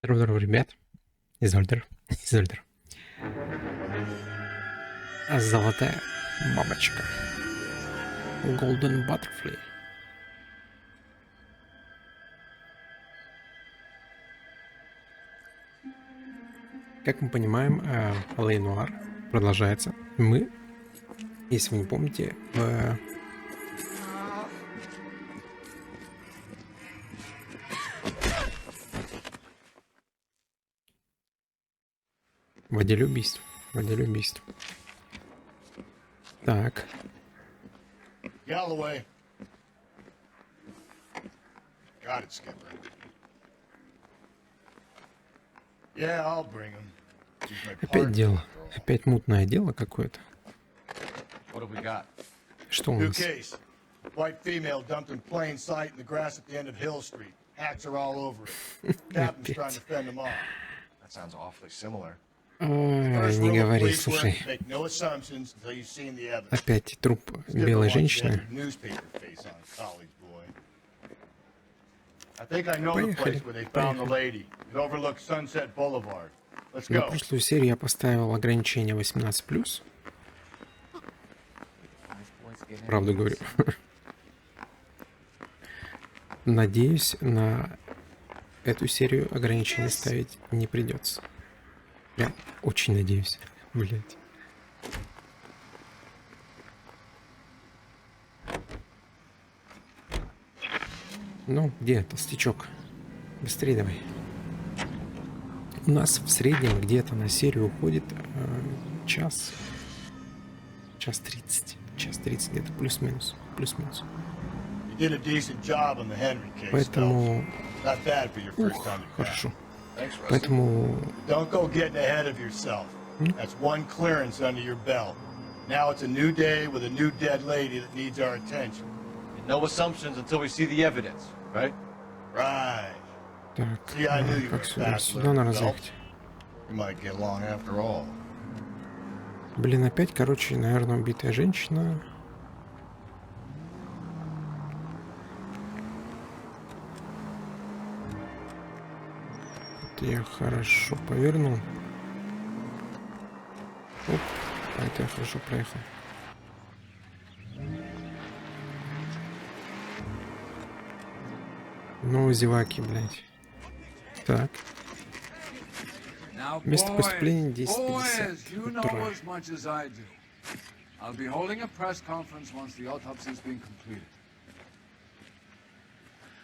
Здорово, ребят. Изольдер. Золотая бабочка. Golden Butterfly. Как мы понимаем, A.Noire продолжается. Мы, если вы не помните, в отделе убийств. Так. Опять дело. Опять мутное дело какое-то. Что у нас? Ой, не говори, слушай. Опять труп белой женщины. Поехали. На прошлую серию я поставил ограничение 18+. Правду говорю. Надеюсь, на эту серию ограничения ставить не придется. Я очень надеюсь. Блять. Ну, где толстячок? Быстрее давай. У нас в среднем где-то на серию уходит час 30 где-то, плюс-минус. Поэтому... хорошо. Поэтому... Так, как сюда? Сюда надо заехать. Блин, опять, короче, наверное, убитая женщина. Это я хорошо повернул. Оп, а это я хорошо проехал. Ну, зеваки, блядь. Так. Место преступления 10:50 утра.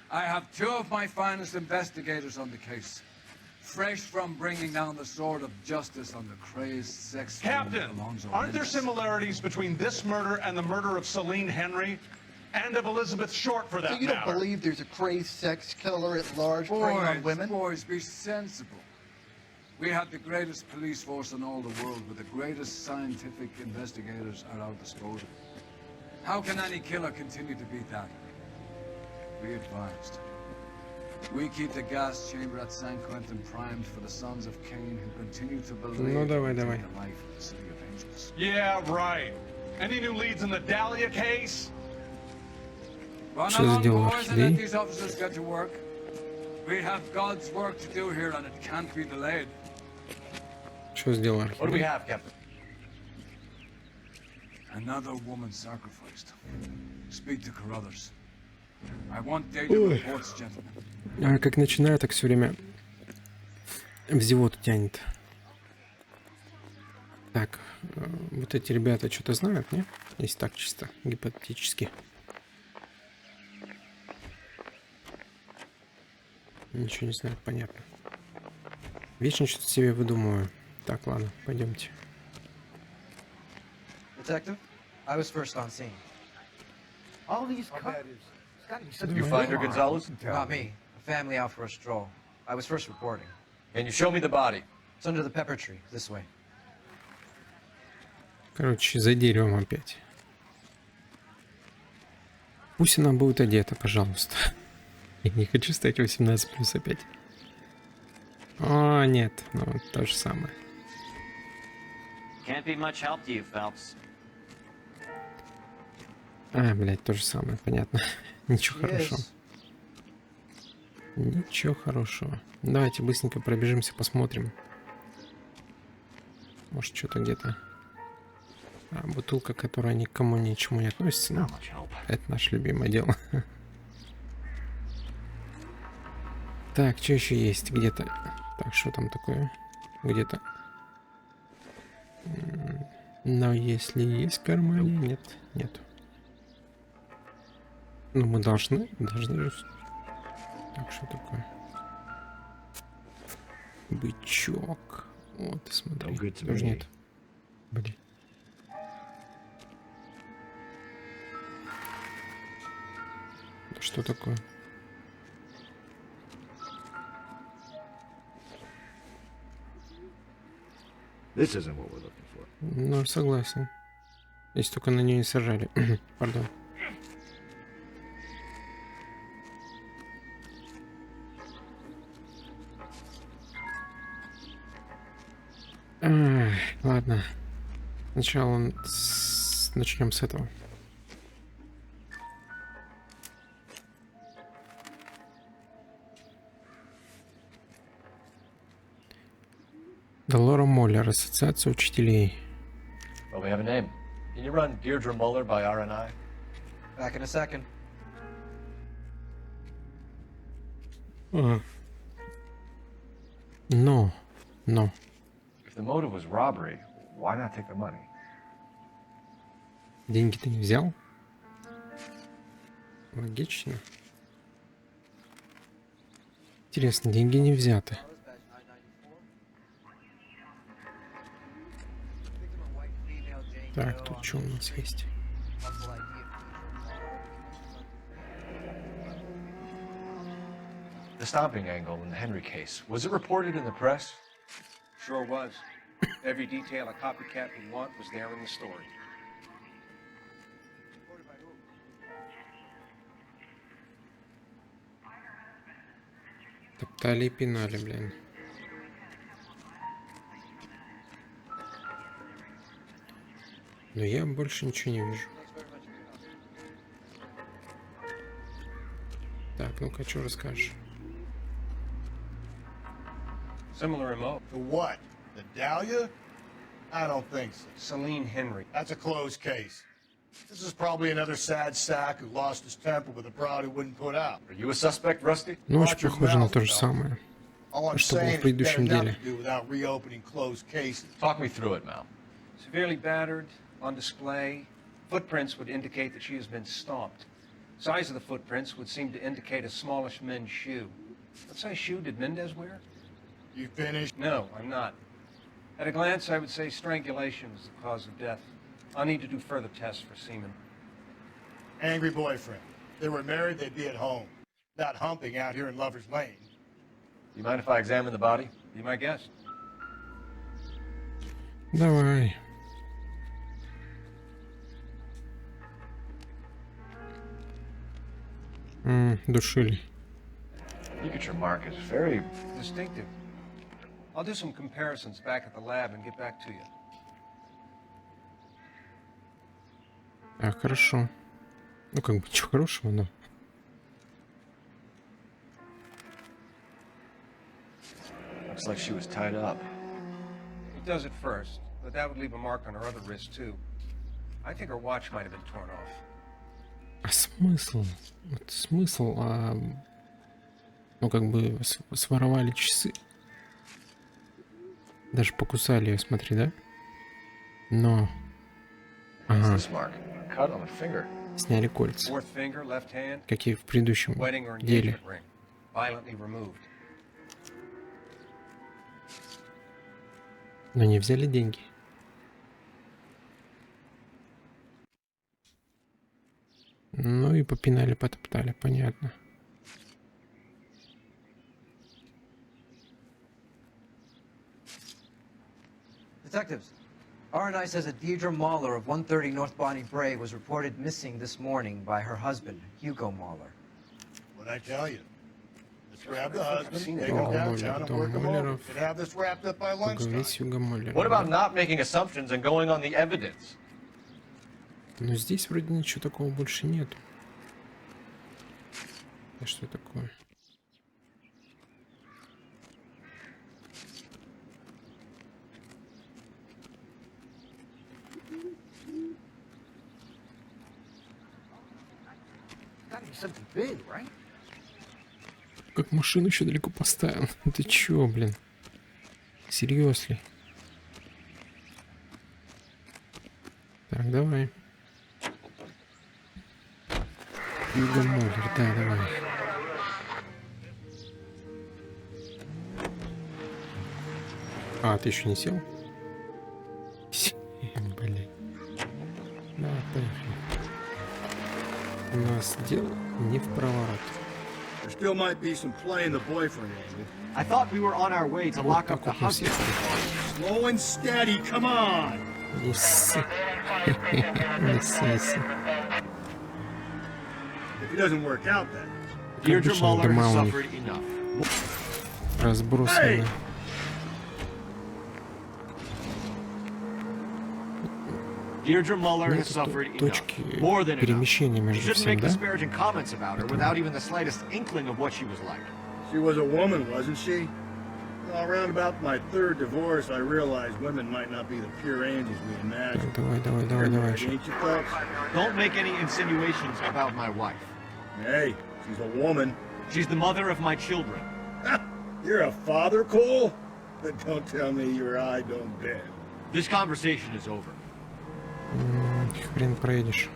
I have two of my finest investigators on the case, fresh from bringing down the sword of justice on the crazed sex. Captain, aren't there similarities between this murder and the murder of Celine Henry? And of Elizabeth Short, for that matter. So you don't believe there's a crazed sex killer at large preying on women? Boys, be sensible. We have the greatest police force in all the world, with the greatest scientific investigators at our disposal. How can any killer continue to beat that? Be advised. We keep the gas chamber at San Quentin primed for the sons of Cain who continue to believe the life of the city of angels. Yeah, right. Any new leads in the Dahlia case? Что сделал Орхидей? Что сделал Орхидей? А как начинаю, так все время в зевоту тянет. Так, вот эти ребята что-то знают, не? Если так чисто, гипотетически. Ничего не знаю, понятно. Вечно что-то себе выдумываю. Так, ладно, пойдемте. Detective, I was first on scene. All these You find her, Gonzalez? Not me. A family out for a stroll. I was first reporting. Can you show me the body? It's under the pepper tree, this way. Короче, за деревом опять. Пусть она будет одета, пожалуйста. Я не хочу стать 18+ опять. О, нет, ну то же самое. А, блядь, то же самое, понятно. Ничего хорошего. Ничего хорошего. Давайте быстренько пробежимся, посмотрим. Может, что-то где-то... бутылка, которая никому ничему не относится. Ну, это наше любимое дело. Так, что еще есть где-то? Так, что там такое? Где-то. Но если есть в кармане, нет, нет. Ну, мы должны же. Так, что такое? Бычок. Вот, смотри. Тоже нет. Блин. Что такое? This isn't what we're looking for. Ну, согласен. Если только на нее не сажали. Пардон. Ладно. Сначала начнем с этого. Дело Моллер, ассоциация учителей. Well, we have a name. Can you run Deirdre Muller by R&I? Back in a second. No. If the motive was robbery, why not take the money? Деньги ты не взял? Логично. Интересно, деньги не взяты. Так, тут что у нас есть? The stomping angle in the Henry case, was it reported in the press? Sure was. Every detail a copycat would want was there in the story. Топтали и пинали, блин. Но я больше ничего не вижу. Так, ну-ка, что расскажешь? Similar MO. The what? The Dahlia? I don't think so. Celine Henry. That's a closed case. This is probably another sad sack who lost his temper with a broad who wouldn't put out. Are you a suspect, Rusty? Ну, очень похоже на то же самое. All I'm Что было saying в is предыдущем better not деле. to do without reopening closed cases. Talk me through it, Mal. Severely battered, on display. Footprints would indicate that she has been stomped. Size of the footprints would seem to indicate a smallish men's shoe. What size shoe did Mendez wear? You finished? No, I'm not. At a glance, I would say strangulation was the cause of death. I'll need to do further tests for semen. Angry boyfriend. If they were married, they'd be at home. Not humping out here in Lover's Lane. You mind if I examine the body? Be my guest. Давай. Душили. Look at your mark. It's very... Distinctive. I'll do some comparisons back at the lab and get back to you. Так, хорошо. Ну, как бы, ничего хорошего, но... Looks like she was tied up. He does it first, but that would leave a mark on her other wrist, too. I think her watch might have been torn off. А смысл? Вот смысл, ну, как бы, своровали часы. Даже покусали ее, смотри, да? Но... What's Ага, this mark? A cut on the finger. сняли кольца. Fourth finger, left hand, Как и в предыдущем wedding or деле. engagement ring, violently removed. Но не взяли деньги. Ну и попинали, потоптали, понятно. Detectives, R&I says that Deirdre Mahler of 130 North Bonnie Brae was reported missing this morning by her husband, Hugo Mahler. What'd I tell you? Let's grab the husband, take him Hugo downtown and Mahler, work him over. Mahlerов. Could have this wrapped up by lunchtime. Поговорить с Hugo Mahler. What about not making assumptions and going on the evidence? Но здесь вроде ничего такого больше нету. А что такое? something big, right? Как машину еще далеко поставил. Ты чё, блин? Серьезно? Так, давай. Югомолер, да, давай. А, ты еще не сел? Блин. Да, поехали. У нас дело не в проворот. There still might be some play in the boyfriend angle. I thought we were on our way to lock up the husband. Slow and steady, come on! Не ссы. Не ссайся. If it doesn't work out, then. Deirdre Muller дома has у них suffered enough. разбросаны. Deirdre Muller has Нет suffered enough. точки More than enough. перемещения You между shouldn't всем, make да? disparaging comments about her without even the slightest inkling of what she was like. She was a woman, wasn't she? Well, around about my third divorce, I realized women might not be the pure angels we imagine. Так, давай, давай, давай, давай. Ain't you, folks? Don't make any insinuations about my wife. Hey, she's a woman. She's the mother of my children. You're a father, Cole? But don't tell me your eye don't bend. This conversation is over. Хрен проедешь.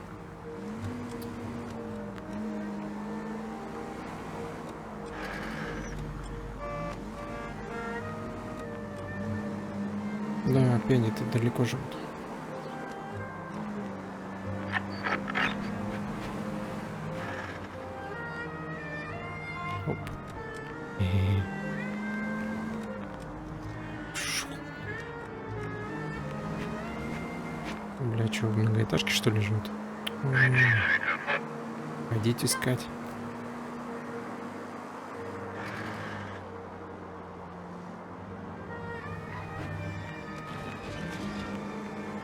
Да, пенни-то далеко живут. Оп. Шу. Бля, что, в многоэтажке что ли живут? Ходить искать.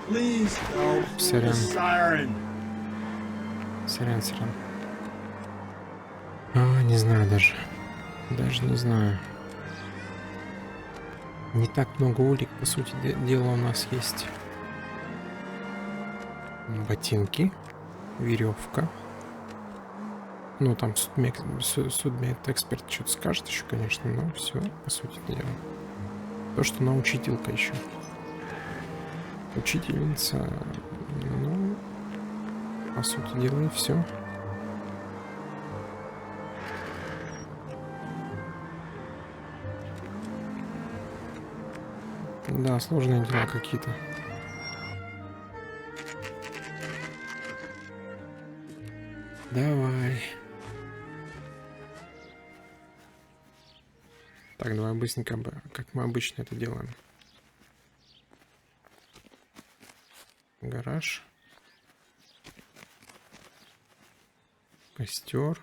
Please don't. Сорян. Siren. Сорян, сорян. А, не знаю даже. Даже не знаю. Не так много улик, по сути дела, у нас есть. Ботинки, веревка. Ну, там судмедэксперт что-то скажет еще, конечно, но все, по сути дела. То, что она учителька еще. Учительница, ну, по сути дела, и все. Да, сложные дела какие-то. Давай. Так, давай быстренько, как мы обычно это делаем. Гараж. Костер.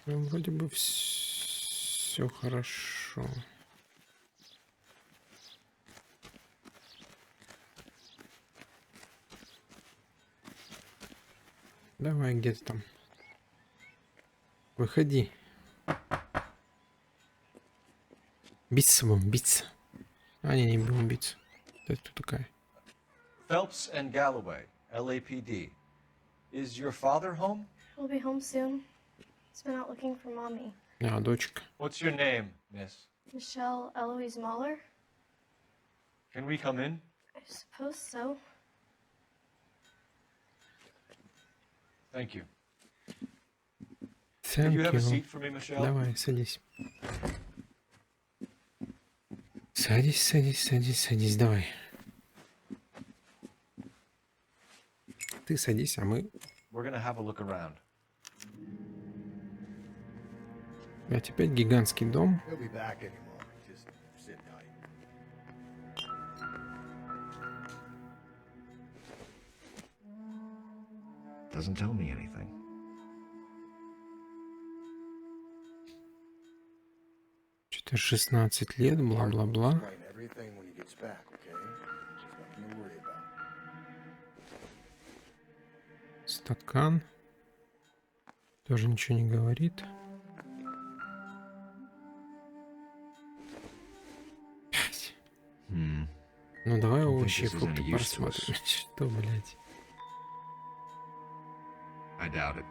Ну, вроде бы все хорошо. Давай, где ты там? Выходи. Биться будем, биться. А, не будем биться. Это кто такая? Phelps and Galloway, LAPD. Is your father home? He'll be home soon. He's been out looking for Mommy. А, дочка. What's your name, miss? Michelle Eloise Mahler? Can we come in? I suppose so. Thank you. Thank Can you have a you. seat for me, Michelle? Давай, садись. Садись, садись, садись, садись, давай. Ты садись, а мы... We're gonna have a look around. Опять гигантский дом. He'll be back any moment. Just sit tight. Doesn't tell me anything. Что-то 16 лет, бла-бла-бла. Explain everything when he gets back, okay? There's nothing to worry about. Стакан. Тоже ничего не говорит. Ну давай овощи и фрукты посмотрим. Что, блядь? I doubt it.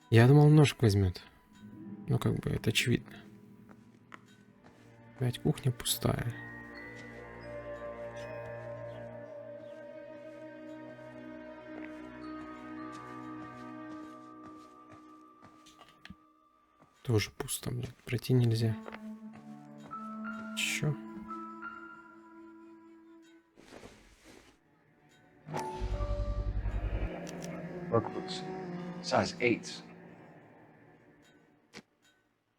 Я думал, ножик возьмет. Ну, как бы, это очевидно. Опять кухня пустая. Тоже пусто, блядь. Пройти нельзя. Чё? Workbooks. Size 8.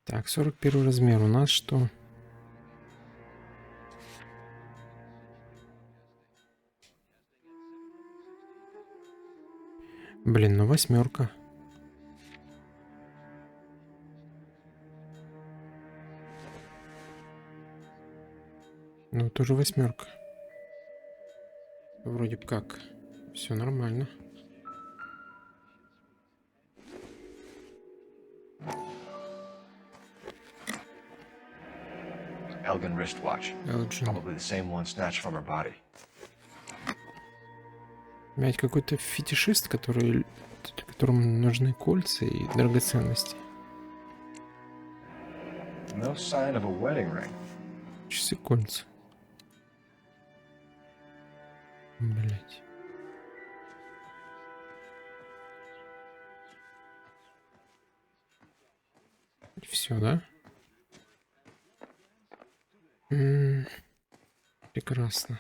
Так, 41 размер. У нас что? Блин, ну 8. Ну, тоже 8. Вроде как. Все нормально. Elgin wristwatch. Elgin. Probably the same one snatched from her body. Опять какой-то фетишист, которому нужны кольца и драгоценности. No sign of a wedding ring. Часы кольца. Блять. Все, да? Прекрасно.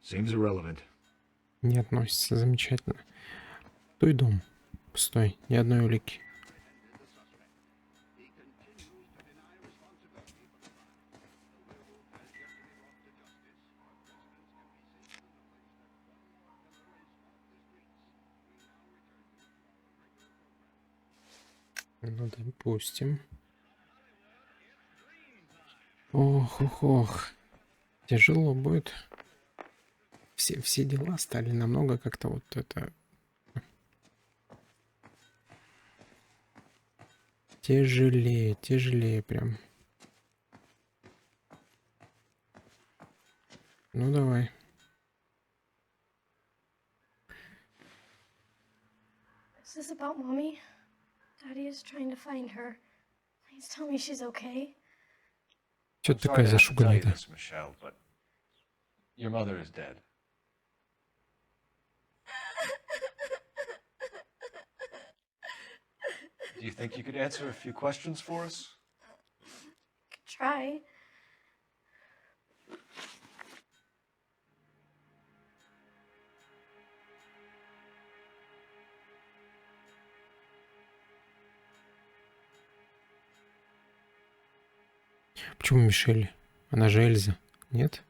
Seems irrelevant. Не относится, замечательно. Той дом. Пустой, ни одной улики. Ну, допустим. Ох, ох, ох. Тяжело будет. Все дела стали намного как-то вот это... Тяжелее прям. Ну, давай. Is this about Mommy? Daddy is trying to find her. Please tell me she's okay. Чё ты такая зашуганная-то? Michelle, but your mother is dead. Do you think you could answer a few questions for us? Could try. Почему Мишель? Она же Эльза. Нет?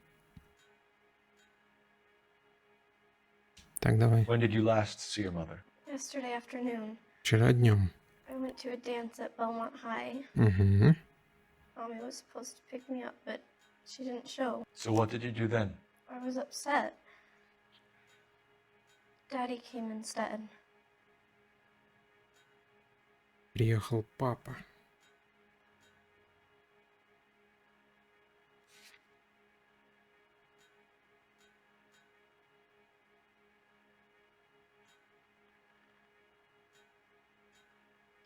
Так, давай. When did you last see your mother? Yesterday afternoon, Вчера днем. I went to a dance at Belmont High. Угу. Mommy was supposed to pick me up, but she didn't show. So what did you do then? I was upset. Daddy came instead. Приехал папа.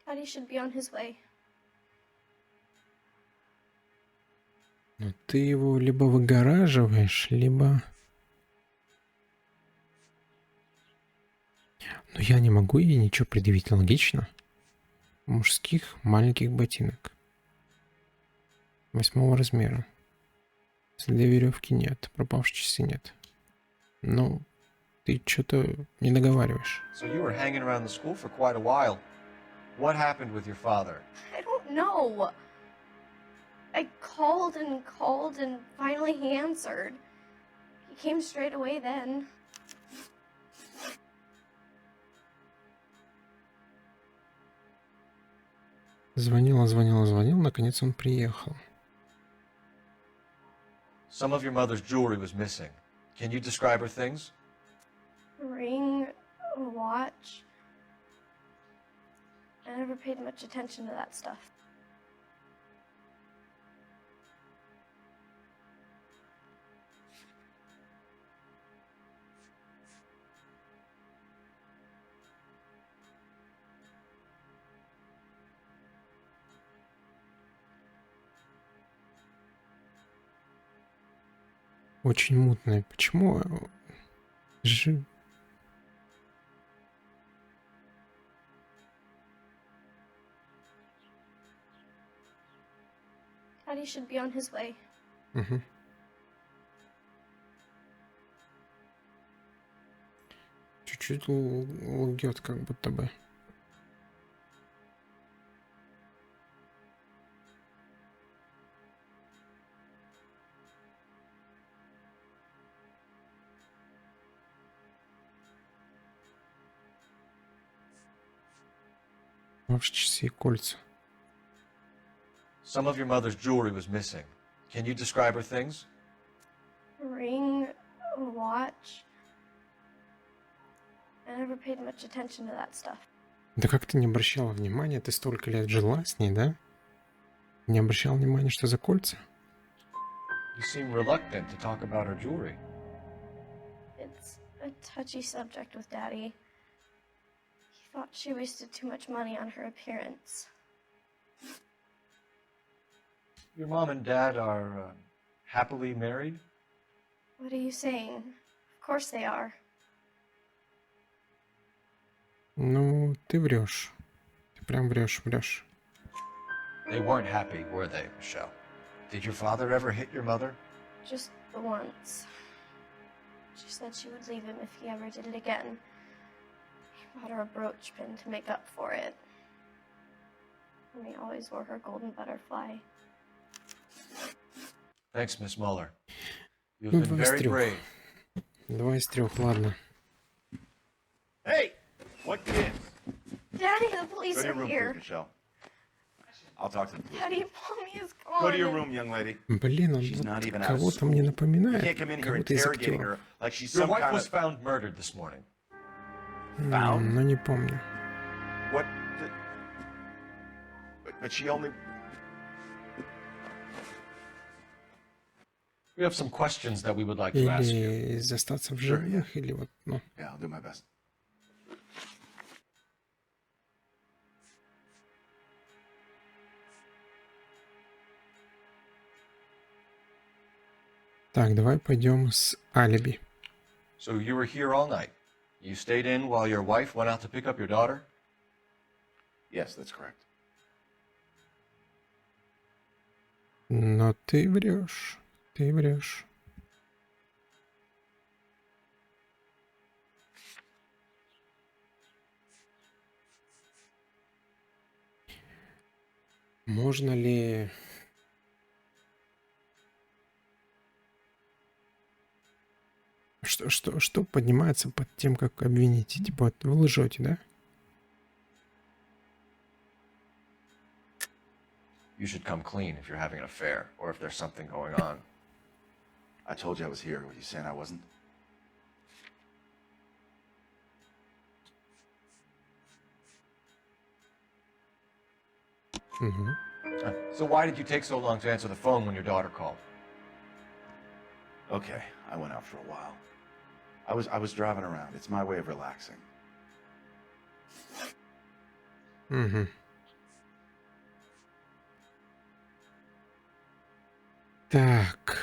Daddy should be on his way. Но ты его либо выгораживаешь, либо... Но я не могу ей ничего предъявить, логично. Мужских маленьких ботинок. 8 размера. Следа веревки нет, пропавшей часы нет. Ну, ты что-то не договариваешь. So you were hanging around the school for quite a while. What happened with your father? I don't know. I called and finally he answered. He came straight away then. Звонил, наконец он приехал. Some of your mother's jewelry was missing. Can you describe her things? A ring, a watch, I never paid much attention to that stuff. Очень мутное. Почему же... Daddy should be on his way. Угу. Чуть-чуть лгет, как будто бы. В часы и кольца. Some of your mother's jewelry was missing. Can you describe her things? A ring, a watch. I never paid much attention to that stuff. Да как ты не обращала внимания? Ты столько лет жила с ней, да? Не обращала внимания, что за кольца? You seem reluctant to talk about her jewelry. It's a touchy subject with Daddy. He thought she wasted too much money on her appearance. Your mom and dad are happily married? What are you saying? Of course they are. Ну, ты врешь. Ты прям врешь. They weren't happy, were they, Michelle? Did your father ever hit your mother? Just the once. She said she would leave him if he ever did it again. He bought her a brooch pin to make up for it. And he always wore her golden butterfly. Thanks, Miss Muller. You've Ну, been 2 из very 3. brave. 2 из 3, ладно. Hey! What gives? Daddy, the police Go to your are room, here. please, Michelle. I'll talk to the police. Daddy, Mommy is gone. Go to your room, young lady. Блин, он She's вот not even out of кого-то school. мне You напоминает. can't come in here Кого-то из interrogating актеров. her like she's Your some wife kind was of... found murdered this morning. Found? Но не помню. What the... But she only... We have some questions that we would like to ask you. Или из остаться в живых, или вот, ну. Yeah, I'll do my best. Так, давай пойдем с алиби. So you were here all night. You stayed in while your wife went out to pick up your daughter? Yes, that's correct. Но ты врешь. Ты врешь. Можно ли... Что поднимается под тем, как обвините? Типа, вот вы лжете, да? You should come clean if you're having an affair or if there's something going on. I told you I was here. Were you saying I wasn't? Угу. So why did you take so long to answer the phone when your daughter called? Okay, I went out for a while. I was driving around. It's my way of relaxing. Угу. Так.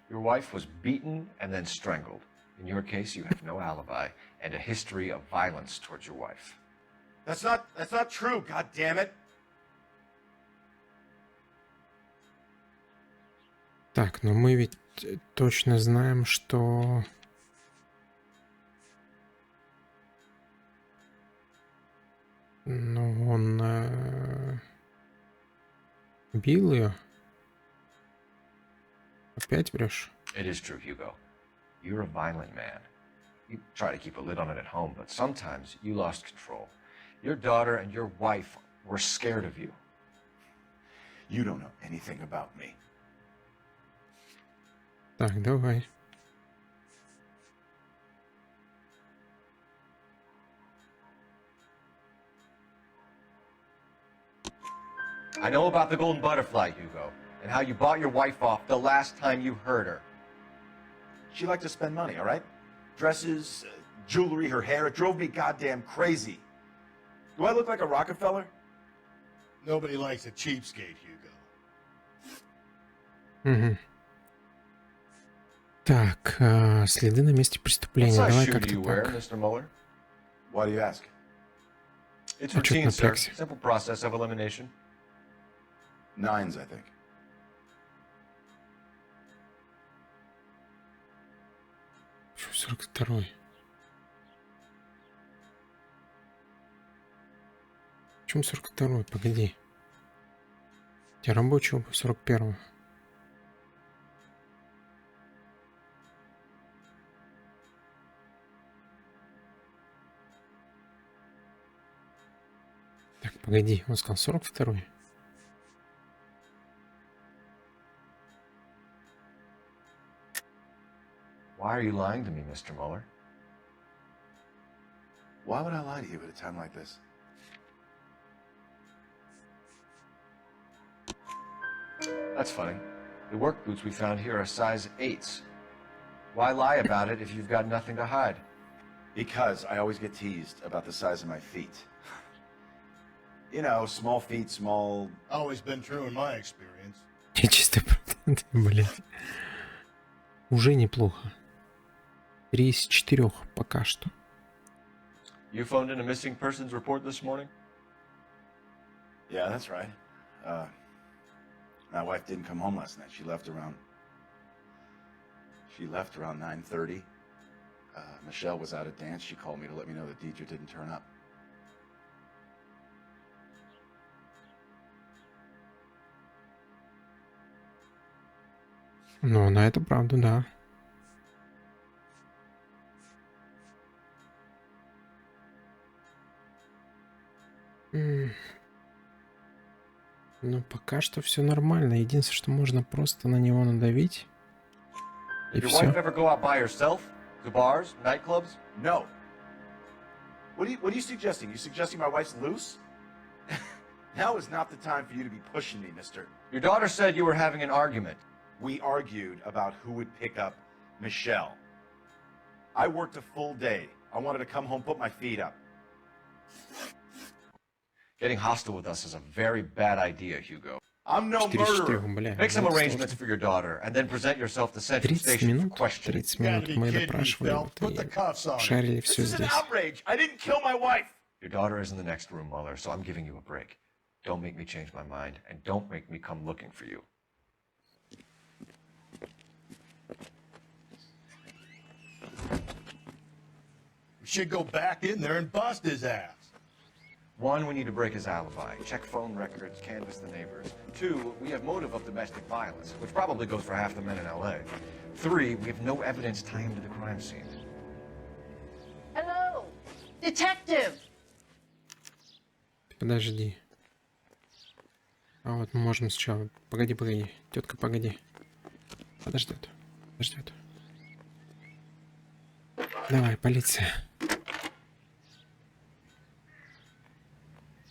Your wife was beaten and then strangled. In your case, you have no alibi and a history of violence towards your wife. That's not true, god damn it. Так, но мы ведь точно знаем, что... Ну, он бил ее. Опять врешь? It is true, Hugo. You're a violent man. You try to keep a lid on it at home, but sometimes you lost control. Your daughter and your wife were scared of you. You don't know anything about me. Так, давай. I know about the golden butterfly, Hugo, and how you bought your wife off the last time you heard her. She liked to spend money, all right? Dresses, jewelry, her hair. It drove me goddamn crazy. Do I look like a Rockefeller? Nobody likes a cheapskate, Hugo. Угу. Так, следы на месте What преступления. size Давай shoe do как-то you wear, так. Mr. Mueller? Why do you ask? It's А чё ты routine, sir. напрягся? Simple process of elimination. 9s, I think. Фу, 42-й. В чем 42-й? Погоди. У тебя рабочий обувь 41-го. Так, погоди, он сказал 42-й. Why are you lying to me, Mr. Mueller? Why would I lie to you at a time like this? That's funny. The work boots we found here are size 8s. Why lie about it if you've got nothing to hide? Because I always get teased about the size of my feet. You know, small feet, small... Always been true in my experience. Чисто, блядь. Уже неплохо. 3 из 4 пока что. You phoned in a missing persons report this morning? Yeah, that's right. My wife didn't come home last night. She left around 9:30. Michelle was out at dance. She called me to let me know that Deidre didn't turn up. Ну, на это правда, да. Ну, пока что все нормально. Единственное, что можно просто на него надавить. И Did your все. wife ever go out by herself? To bars, nightclubs? No. What are you suggesting? You suggesting my wife's loose? Now is not the time for you to be pushing me, mister. Your daughter said you were having an argument. We argued about who would pick up Michelle. I worked a full day. I wanted to come home, put my feet up. Getting hostile with us is a very bad idea, Hugo. I'm no 4-4, murderer. бля. Make some вот arrangements сложно. for your daughter, and then present yourself to Central 30 Station for минут? questioning. 30 минут мы допрашивали вот и шарили все This is an здесь. outrage. I didn't kill my wife. Your daughter is in the next room, Mueller, so I'm giving you a break. Don't make me change my mind, and don't make me come looking for you. We should go back in there and bust his ass. 1, we need to break his alibi. Check phone records, canvass the neighbors. 2, we have motive of domestic violence, which probably goes for half the men in LA. 3, we have no evidence tying him to the crime scene. Hello, detective. Подожди. А вот мы можем сначала... Погоди. Тетка, погоди. Подождет. Давай, полиция.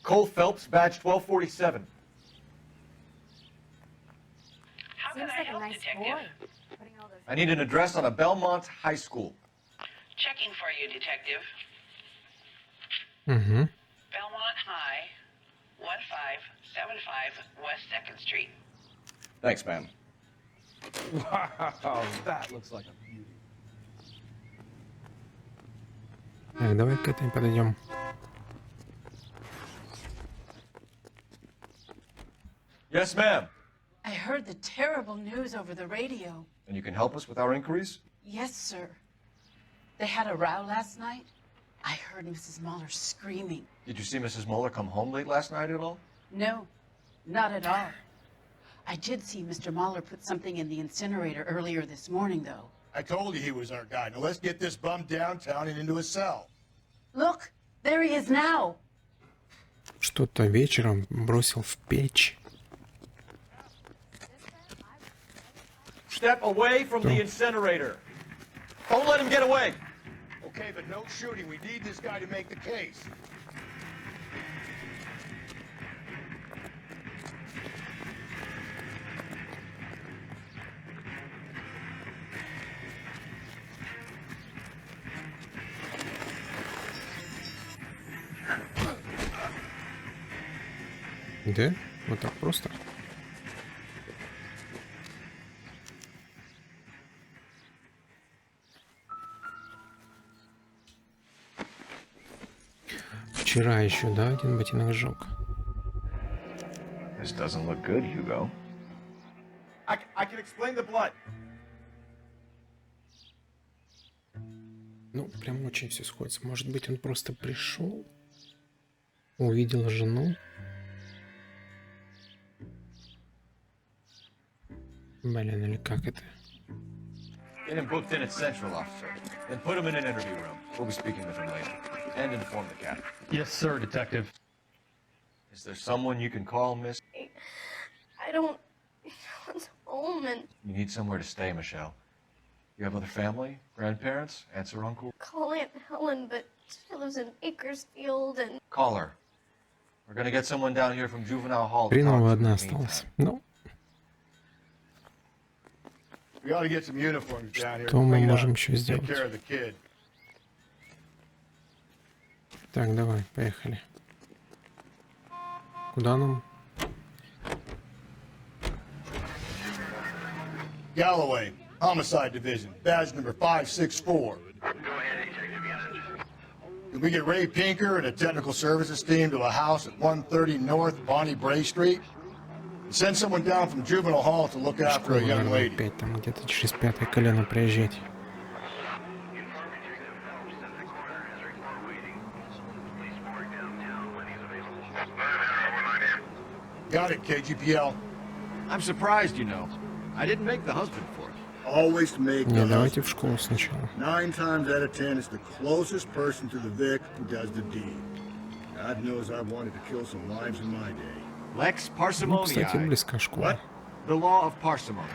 Cole Phelps, badge 1247. How can I help, detective? I need an address on a Belmont High School. Checking for you, detective. Угу. Belmont High, 1575 West 2nd Street. Thanks, ma'am. Wow, that looks like a beauty. Так, давай к этой подойдем. Yes, ma'am. I heard the terrible news over the radio. And you can help us with our inquiries? Yes, sir. They had a row last night. I heard Mrs. Mueller screaming. Did you see Mrs. Mueller come home late last night at all? No, not at all. I did see Mr. Mueller put something in the incinerator earlier this morning, though. I told you he was our guy. Now let's get this bum downtown and into his cell. Look, there he is now. Что-то вечером бросил в печь. Step away from the incinerator. Don't let him get away. Okay, but no shooting. We need this guy to make the case. Да? Вот так просто. Вчера еще, да, один ботинок сжег. This doesn't look good, Hugo. I can explain the blood. Ну, прям очень все сходится. Может быть, он просто пришел, увидел жену. Блин, или как это? Get him booked in at Central, officer. Then put him in an interview room. We'll be speaking with him later. And inform the captain. Yes, sir, Detective. Is there someone you can call, miss? I don't want home and You need somewhere to stay, Michelle. You have other family? Grandparents? Aunts or uncle? call Aunt Helen, but she lives in Bakersfield and Call her. We're gonna get someone down here from juvenile hall. to Хреново talk to одна in the meantime. осталась. Ну, We ought to get some uniforms down here. Что мы Clean up. можем еще Take сделать? care of the kid. так, давай, поехали. Куда нам? Galloway, Homicide Division, badge number 564. Can we get Ray Pinker and a technical services team to a house at 130 North Bonnie Bray Street? And send someone down from juvenile hall to look after a Школа, young наверное, lady. опять там где-то через пятое колено проезжать. Got it, KGPL. I'm surprised, you know. I didn't make the husband for it. Always make Не, the давайте husband. в школу сначала. 9 times out of 10, it's the closest person to the Vic who does the deed. God knows I wanted to kill some lives in my day. Lex Ну, кстати, parsimoniae. близка школа. What? The law of parsimony.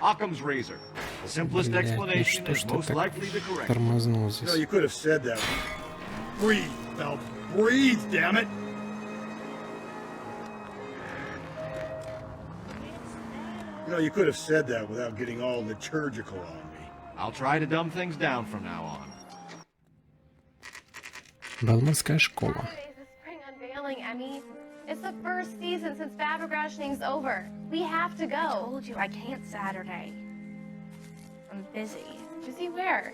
Occam's razor. The simplest Блядь, ну explanation что is ж ты most так likely the correct. тормознул You know, здесь? you could have said that. Breathe, Phelps. Breathe, damn it! You know, you could have said that without getting all liturgical on me. I'll try to dumb things down from now on. Балманская школа. Saturday's the spring unveiling, Emmy. It's the first season since fabric rationing's over. We have to go. I told you I can't Saturday. I'm busy. Busy where?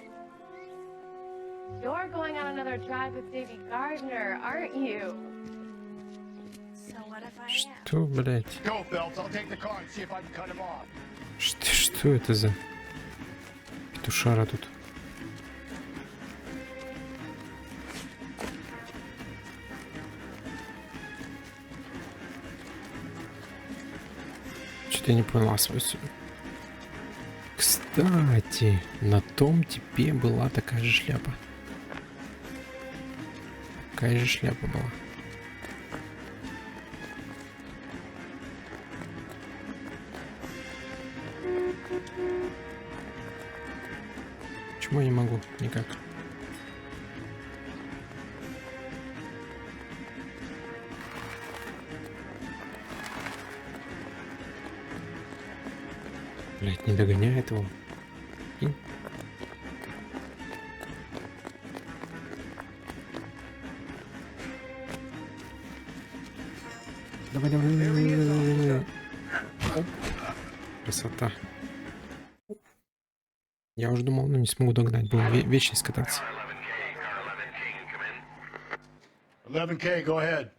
You're going on another drive with Davy Gardner, aren't you? So what if I am? Что, блядь? Go, Phelps. I'll take the car and see if I can cut him off. Что это за петушара тут? Что-то я не понял. Кстати, на том типе была такая же шляпа. Такая же шляпа была. Почему я не могу? Никак. Блять, не догоняет его. И... Давай, давай, давай. Оп. Красота. Я уже думал, ну не смогу догнать, будем вечность кататься. 11K, go ahead.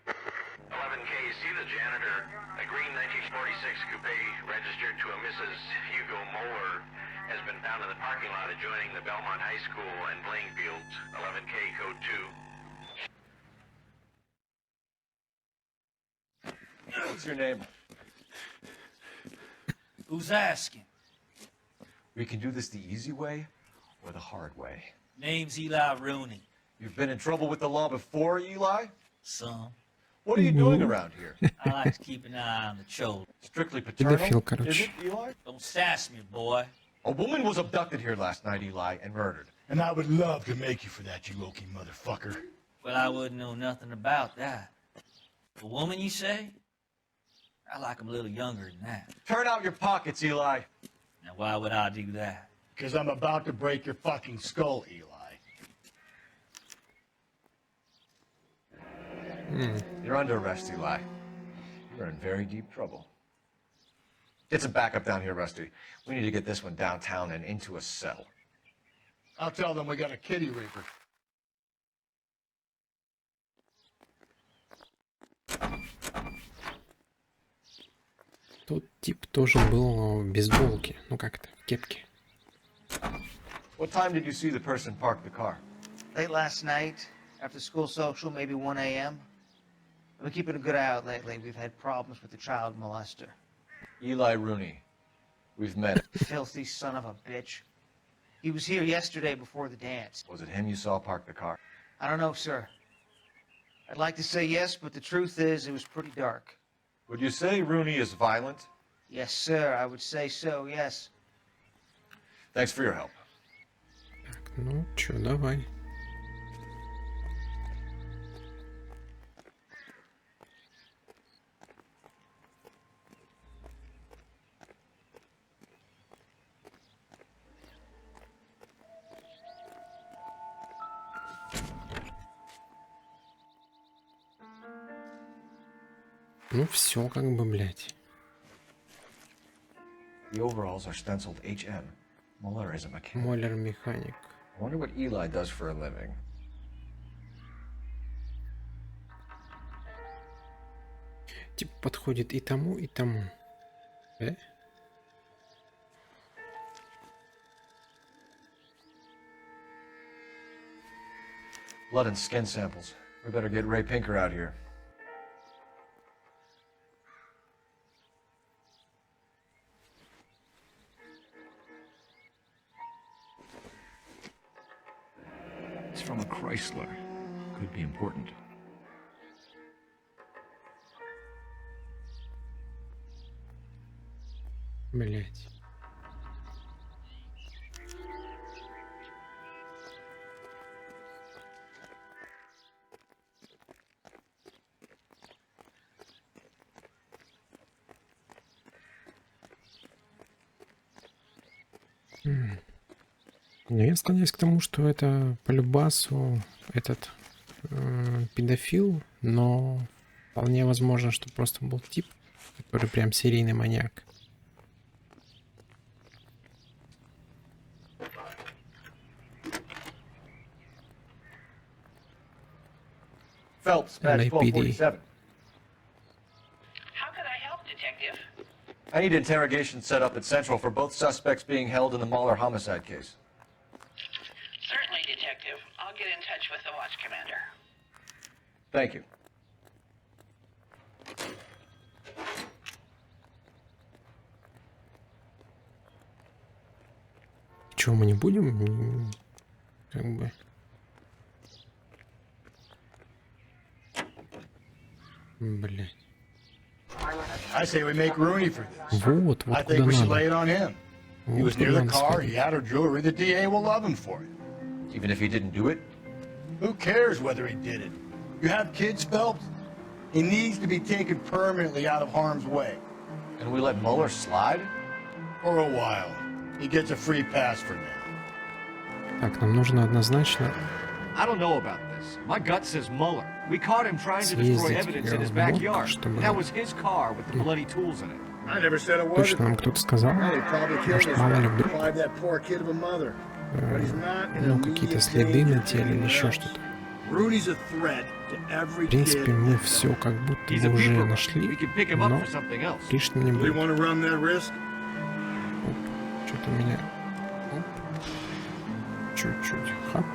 11K, see the janitor. A green 1946 coupe registered to a Mrs. Hugo Moeller has been found in the parking lot adjoining the Belmont High School and playing fields. 11K, code 2. What's your name? Who's asking? We can do this the easy way or the hard way. Name's Eli Rooney. You've been in trouble with the law before, Eli? Some. What are you doing around here? I like to keep an eye on the children. Strictly paternal? Педофил, Is короче. it, Eli? Don't sass me, boy. A woman was abducted here last night, Eli, and murdered. And I would love to make you for that, you Loki motherfucker. Well, I wouldn't know nothing about that. A woman, you say? I like 'em a little younger than that. Turn out your pockets, Eli. Now, why would I do that? Because I'm about to break your fucking skull, Eli. You're under arrest, Eli. You're in very deep trouble. Get some backup down here, Rusty. We need to get this one downtown and into a cell. I'll tell them we got a kitty reaper. Тот тип тоже был в бейсболке. Ну как это, в кепке. What time did you see the person park the car? Late last night, after school social, maybe 1 a.m. I've been keeping a good eye out lately. We've had problems with the child molester. Eli Rooney. We've met him. Filthy son of a bitch. He was here yesterday before the dance. Was it him you saw park the car? I don't know, sir. I'd like to say yes, but the truth is it was pretty dark. Would you say Rooney is violent? Yes, sir, I would say so, yes. Thanks for your help. Так, ну чё, давай. Ну все, как бы, блядь. The overalls are stenciled HM. Muller is a mechanic. Моллер механик. I wonder what Eli does for a living. Типа подходит и тому, и тому. Да? Blood and skin samples. We better get Ray Pinker out here. It's from a Chrysler. Could be important. Блять. Я склоняюсь к тому, что это по любасу этот педофил, но вполне возможно, что просто был тип, который прям серийный маньяк. Phelps, badge 1247. How could I help, Detective? I need interrogation set up at Central for both suspects being held in the Mahler homicide case. Certainly, Detective. I'll get in touch with the watch commander. Thank you. Чего мы не будем? Как бы. Блять. I say we make Rooney for this. Вот, I вот think куда we should надо. lay it on him. He Вот was near куда the надо car, сходить. he had her jewelry, the DA will love him for it. Even if he didn't do it? Who cares whether he did it? You have kids, Phelps? He needs to be taken permanently out of harm's way. And we let Mueller slide? For a while. He gets a free pass for now. Так, нам нужно однозначно I don't know about this. My gut says Mueller. We caught him trying to destroy съездить evidence in his в backyard. морг, чтобы That was his car with the bloody tools in it. I never said it wasn't. точно нам кто-то сказал. He probably killed Может, his мало ли wife, вдруг, deprived that poor kid of a mother. But he's not in ну, какие-то immediate следы на danger теле или of еще anyone что-то. else. Rooney's a threat to every В принципе, kid. мы все как будто He's бы a уже beeper. нашли, We can pick him up но for something else. лишним не Do you будет. want to run that risk? Что-то меня... Оп. Чуть-чуть. Хап.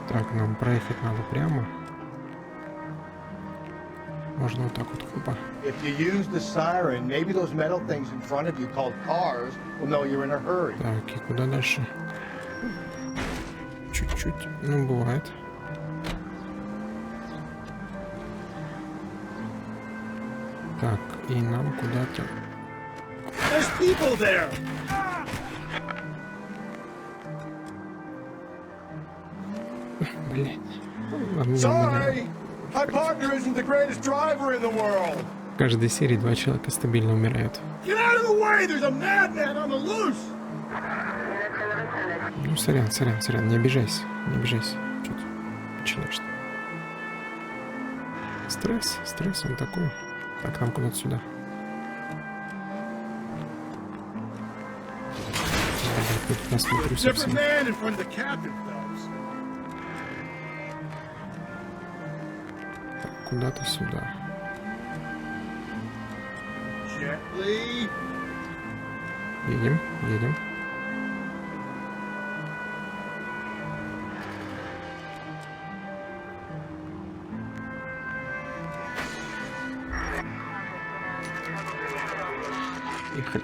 Так, нам проехать надо прямо. можно вот так вот, хопа. If you use the siren, maybe those metal things in front of you called cars will know you're in a hurry. Так, и куда дальше? Чуть-чуть, ну бывает. Так, и нам куда-то... There's people there. Блять. Sorry, my partner isn't the greatest driver in the world. В каждой серии 2 человека стабильно умирают. Get out of the way! There's a madman on the loose. Ну, сорян, не обижайся, Чё ты начинаешь-то? Стресс, он такой. Так, нам куда-то сюда. Я тут насмотрюсь совсем. Куда-то сюда. Едем. Ехали.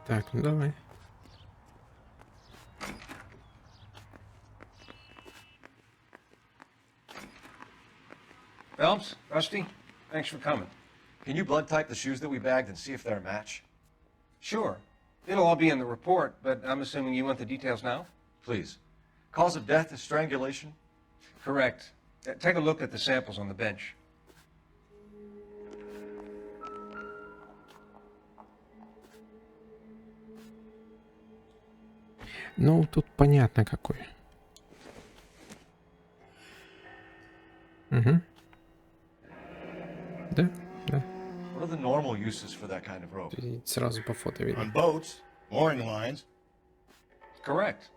Так, ну давай. Phelps, Rusty, thanks for coming. Can you blood type the shoes that we bagged and see if they're a match? Sure. It'll all be in the report, but I'm assuming you want the details now? Please. Cause of death is strangulation? Correct. Take a look at the samples on the bench. Ну, тут понятно какой. Угу. Да. What are the normal uses for that kind of rope? Сразу по фото видно. On boats, mooring lines. Correct.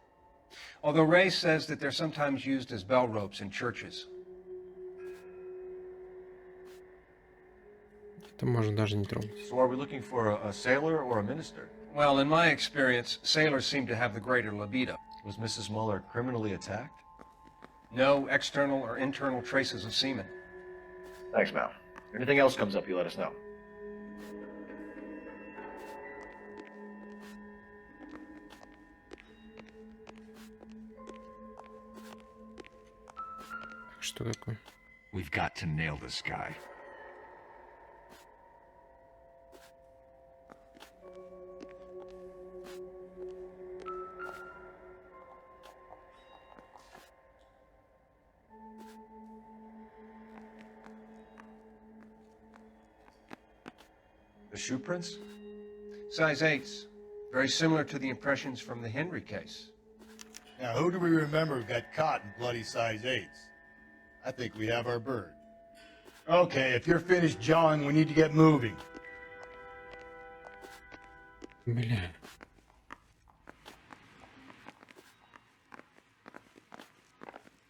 Although Ray says that they're sometimes used as bell ropes in churches. Это можно даже не трогать. So are we looking for a sailor or a minister? Well, in my experience, sailors seem to have the greater libido. Was Mrs. Muller criminally attacked? No external or internal traces of semen. Thanks, Mal. If anything else comes up, you let us know. Что такое? We've got to nail this guy. The shoe prints? Size 8s. Very similar to the impressions from the Henry case. Now, who do we remember got caught in bloody size 8s? I think we have our bird. Okay, if you're finished jawing, we need to get moving. Бля.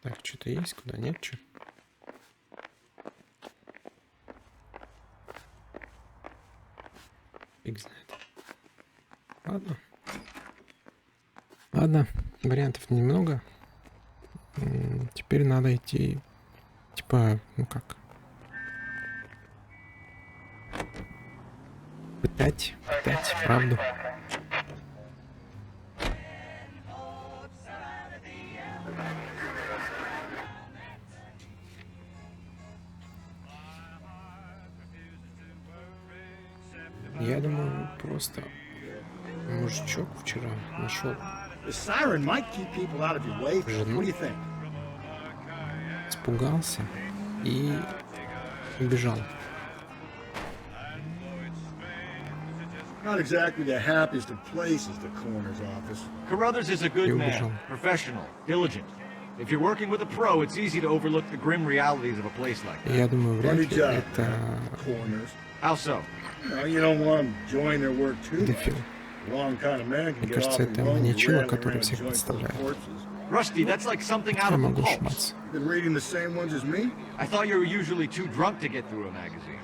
Так, что-то есть, куда нет, что? Фиг знает. Ладно, вариантов немного. Теперь надо идти, типа, ну как, пытать правду. Я думаю, просто мужичок вчера нашел жену, испугался и убежал. Not exactly the happiest of places, the coroner's office. Carruthers is a good man, professional, diligent. If you're working with a pro, it's easy to overlook the grim realities of a place like that. Я думаю, вряд ли это... How so? You don't want them join their work too. Мне кажется, это маньячило, который всех подставляет. Rusty, that's like something out Я of a могу pulp. шматься. Been reading the same ones as me? I thought you were usually too drunk to get through a magazine.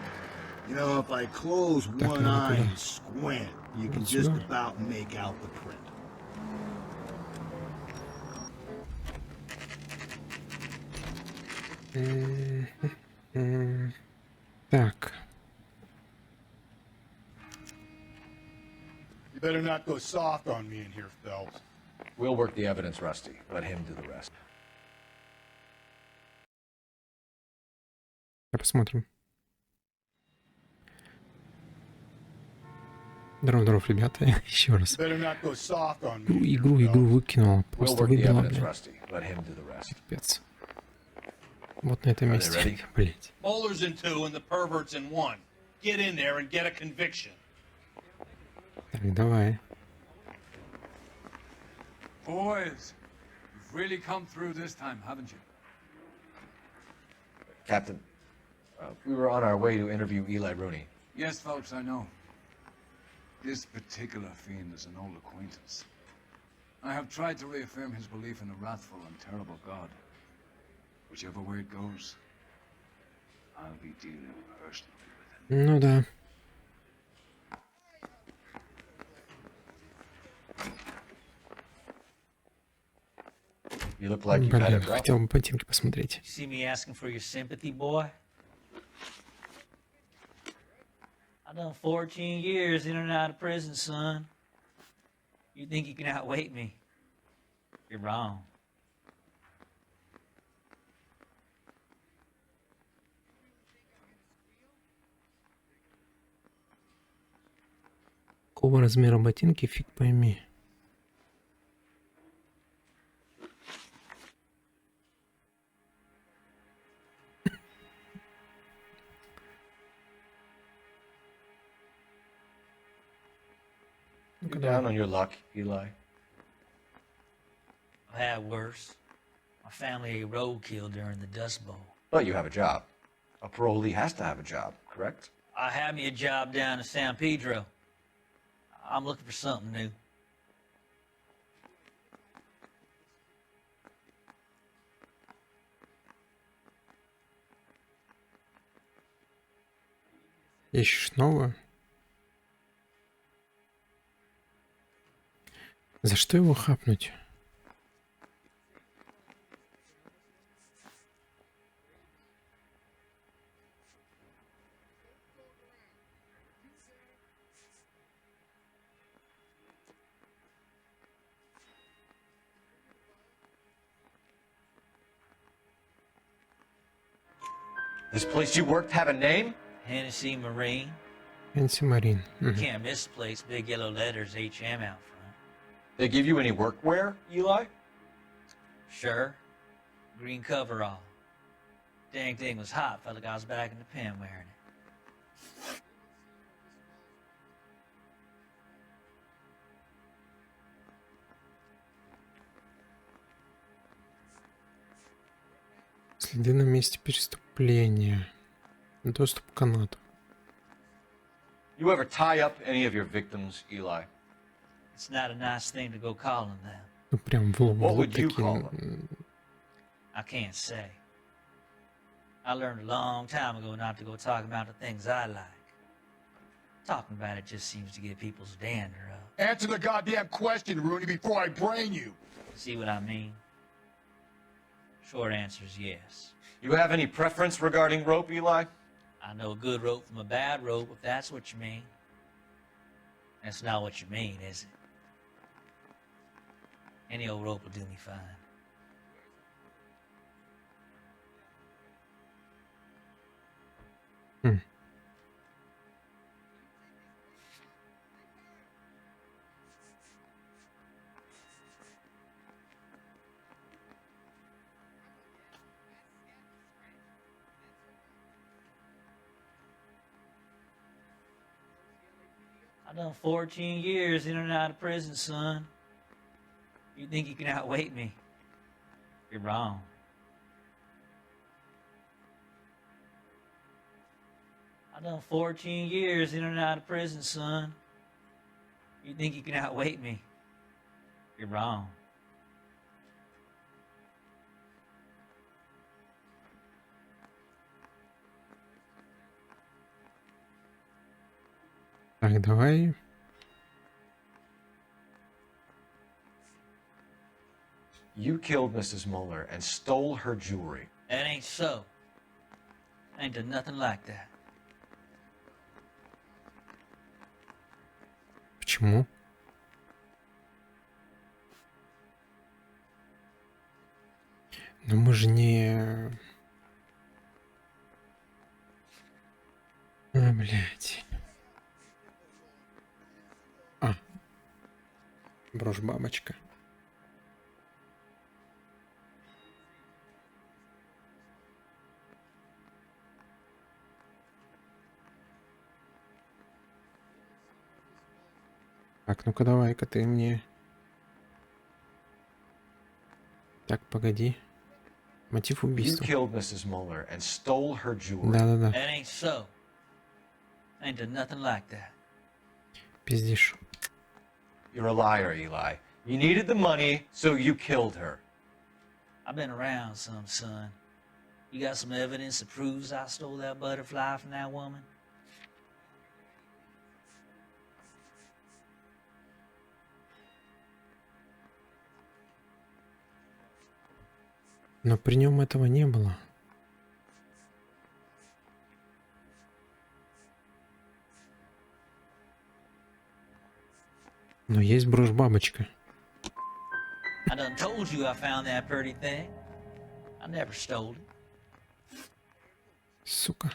You know, if I close one eye and squint, you can just about make out the print. Так. You better not go soft on me in here, Phelps. We'll work the evidence, Rusty. Let him do the rest. Посмотрим. Здоров, ребята. Еще раз. Игру выкинула. Просто выбила, блядь. Пипец. Вот на этом месте. Блядь. Bowlers in 2 and the perverts in 1. Get in there and get a conviction. Так, давай. Boys, you've really come through this time, haven't you? Captain, we were on our way to interview Eli Rooney. Yes, folks, I know. This particular fiend is an old acquaintance. I have tried to reaffirm his belief in a wrathful and terrible God. Whichever way it goes, I'll be dealing personally with him. Ну да. You look like you had it rough. Хотел бы ботинки посмотреть. See me asking for your sympathy, boy? I done 14 years in and out of prison, son. You think you can outweight me? You're wrong. Какого размера ботинки, фиг пойми. You're down on your luck, Eli. I've had worse. My family ate roadkill during the Dust Bowl. But you have a job. A parolee has to have a job, correct? I had me a job down in San Pedro. I'm looking for something new. Ищешь новую? За что его хапнуть? This place you worked have a name? Hennessy Marine. Hennessy Marine. You can't miss the place. Big yellow letters, HM out front. They give you any workwear, Eli? Sure. Green coverall. Dang thing was hot. Felt like I was back in the pen wearing it. Следы на месте преступления. Доступ к канату. You ever tie up any of your victims, Eli? It's not a nice thing to go calling them. Ну прям в лоб, What в лоб would you такие. call them? I can't say. I learned a long time ago not to go talking about the things I like. Talking about it just seems to get people's dander up. Answer the goddamn question, Rooney, before I brain you. See what I mean? Short answer is yes. You have any preference regarding rope, Eli? I know a good rope from a bad rope, if that's what you mean. That's not what you mean, is it? Any old rope will do me fine. I done 14 years in and out of prison, son. You think you can outweight me? You're wrong. I done 14 years in and out of prison, son. You think you can outweight me? You're wrong. Так, давай. You killed Mrs. Muller and stole her jewelry. That ain't so. I ain't done nothing like that. Почему? Но мы же не... А, блядь. А. Брошь бабочка. Так, ну-ка давай-ка ты мне... Так, погоди. Мотив убийства. Да-да-да. That ain't so. I ain't done nothing like that. Пиздишь. You're a liar, Eli. You needed the money, so you killed her. I've been around some, son. You got some evidence that proves I stole that butterfly from that woman? Но при нем этого не было. Но есть брошь бабочка. I done told you I found that pretty thing. I never stole it. Сука.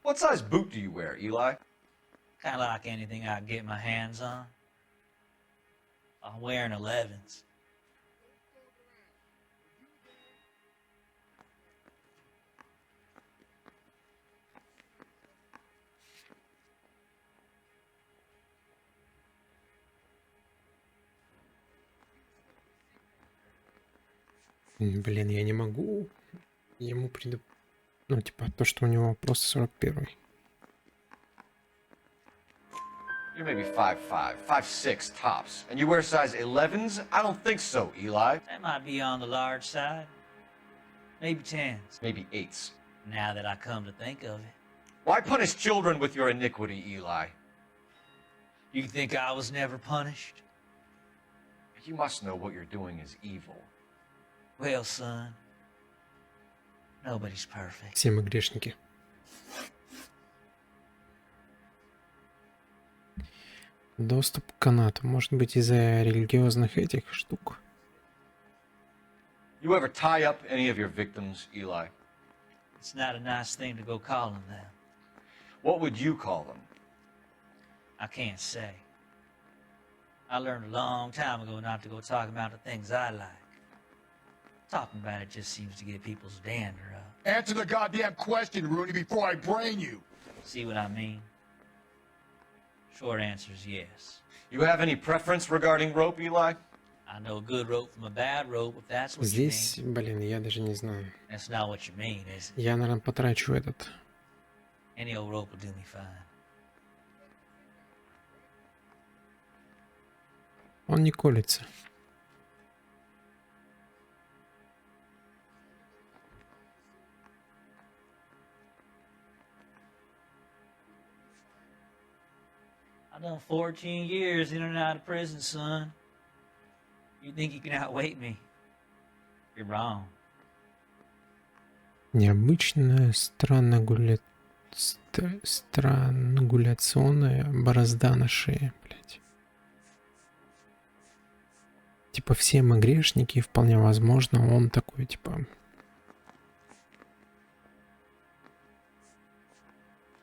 What size boot do you wear, Eli? Kind of like anything I can get my hands on. I'm wearing 11s. Блин, я не могу ему Ну, типа, то, что у него просто 41-й. You're maybe 5'5", 5'6" tops, and you wear size 11s? I don't think so, Eli. That might be on the large side. Maybe 10s. Maybe 8s. Now that I come to think of it. Why punish children with your iniquity, Eli? You think I was never punished? You must know what you're doing is evil. Well, son, nobody's perfect. Все мы грешники. Доступ к канату. Может быть, из-за религиозных этих штук. You ever tie up any of your victims, Eli? It's not a nice thing to go calling them. What would you call them? I can't say. I learned a long time ago not to go talking about the things I like. Talking about it just seems to get people's dander up. Answer the goddamn question, Rooney, before I brain you. See what I mean? Short answer is yes. You have any preference regarding rope, Eli? I know a good rope from a bad rope, if that's what Здесь, you mean. блин, я даже не знаю. That's not what you mean, is it? Я, наверное, потрачу этот. Any old rope will do me fine. Он не колется. I've done 14 years in and out of prison, son. You think you can outweight me? You're wrong. Необычная странгуляционная борозда на шее, блядь. Типа все мы грешники, и вполне возможно, он такой, типа...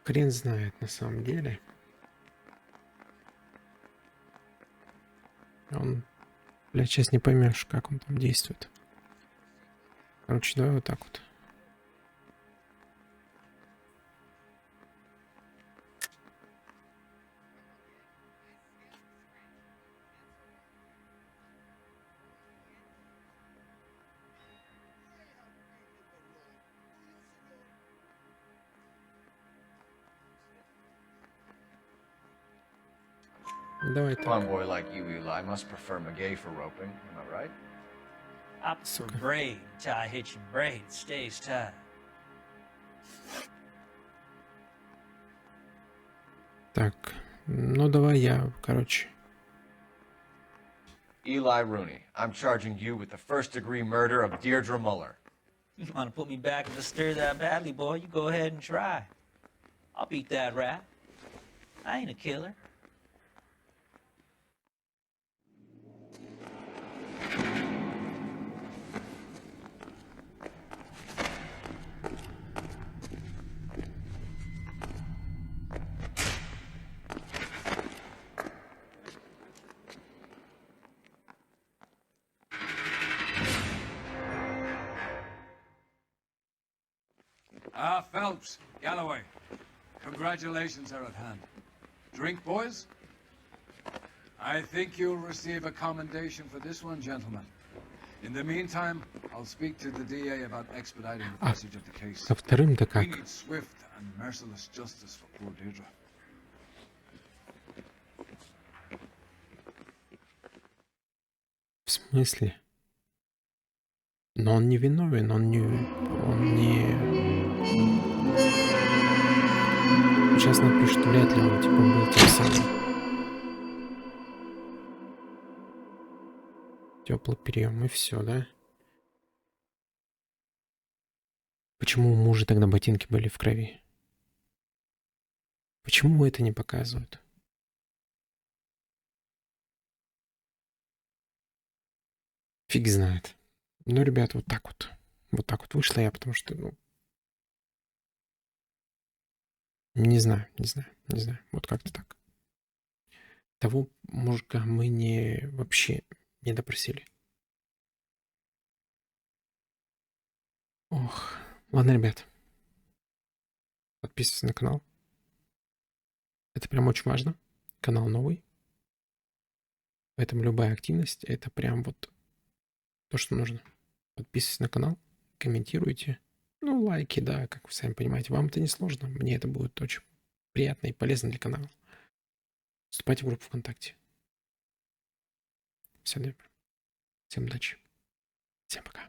Хрен знает на самом деле. Он, блядь, сейчас не поймешь, как он там действует. Короче, давай вот так вот. Давай так. One boy like you, Eli, must prefer McGay for roping. Am I right? I prefer braid. Until I hit your braid, it stays tight. Так, ну давай я, короче. Eli Rooney, I'm charging you with the first-degree murder of Deirdre Muller. You want to put me back in the stir that badly, boy? You go ahead and try. I'll beat that rap. I ain't a killer. Phelps, Galloway, congratulations are at hand. Drink, boys? I think you'll receive a commendation for this one, gentlemen. In the meantime, I'll speak to the DA about expediting the passage of the case. А вторым-то We как? need swift and merciless justice for poor Deirdre. В смысле? Но он не виновен, он не... Сейчас напишут, вряд ли он типа был тем самым. Теплый прием, и все, да? Почему у мужа тогда ботинки были в крови? Почему это не показывают? Фиг знает. Ну, ребят, вот так вот. Вот так вот вышло я, потому что, ну... Не знаю. Вот как-то так. Того мужика мы вообще не допросили. Ох. Ладно, ребят. Подписывайтесь на канал. Это прям очень важно. Канал новый. Поэтому любая активность — это прям вот то, что нужно. Подписывайтесь на канал, комментируйте. Ну, лайки, да, как вы сами понимаете. Вам это не сложно. Мне это будет очень приятно и полезно для канала. Вступайте в группу ВКонтакте. Всем доброго. Всем удачи. Всем пока.